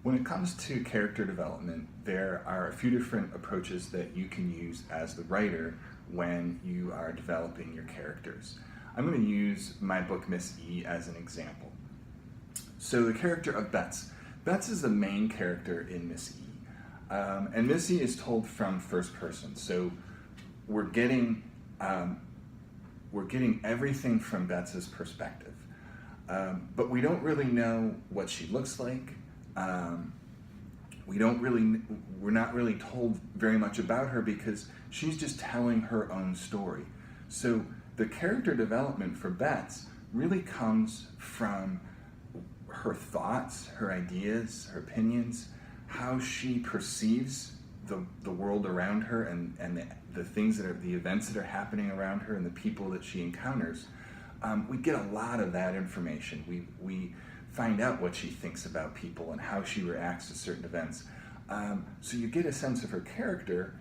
When it comes to character development, there are a few different approaches that you can use as the writer when you are developing your characters. I'm going to use my book Miss E as an example. So the character of Bets. Bets is the main character in Miss E. And Miss E is told from first person. So we're getting everything from Bets's perspective. But we don't really know what she looks like. We're not really told very much about her because she's just telling her own story. So the character development for Bets really comes from her thoughts, her ideas, her opinions, how she perceives the world around her and the things the events that are happening around her and the people that she encounters. We get a lot of that information. We find out what she thinks about people and how she reacts to certain events. So you get a sense of her character,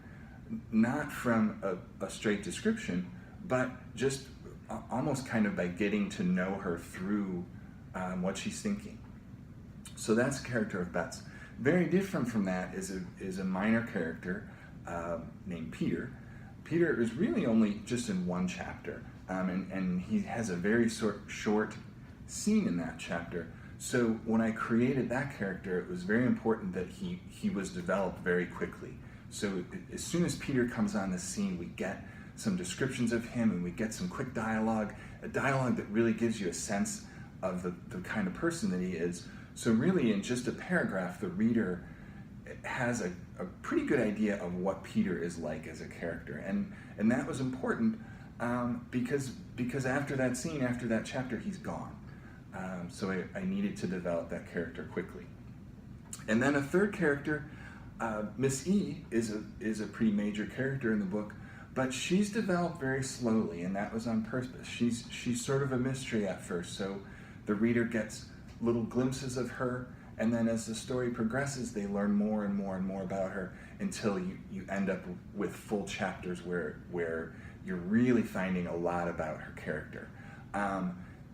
not from a straight description, but just almost kind of by getting to know her through what she's thinking. So that's the character of Bets. Very different from that is a minor character named Peter. Peter is really only just in one chapter, and he has a very short scene in that chapter. So when I created that character, it was very important that he was developed very quickly. So as soon as Peter comes on the scene, we get some descriptions of him and we get some quick dialogue, a dialogue that really gives you a sense of the kind of person that he is. So really in just a paragraph, the reader has a pretty good idea of what Peter is like as a character. And that was important because after that scene, after that chapter, he's gone. So I needed to develop that character quickly. And then a third character, Miss E, is a pretty major character in the book, but she's developed very slowly, and that was on purpose. She's sort of a mystery at first, so the reader gets little glimpses of her, and then as the story progresses, they learn more and more and more about her until you end up with full chapters where you're really finding a lot about her character.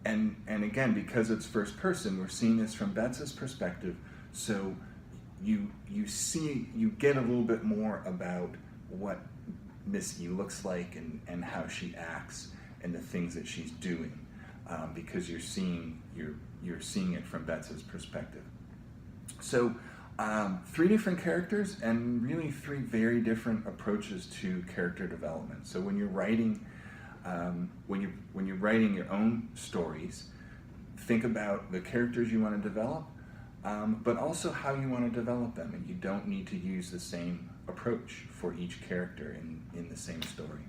And again, because it's first person, we're seeing this from Bets's perspective, so you get a little bit more about what Miss E looks like and how she acts and the things that she's doing, because you're seeing it from Bets's perspective. So 3 different characters and really 3 very different approaches to character development. So when you're writing when you're writing your own stories, think about the characters you want to develop, but also how you want to develop them. And you don't need to use the same approach for each character in the same story.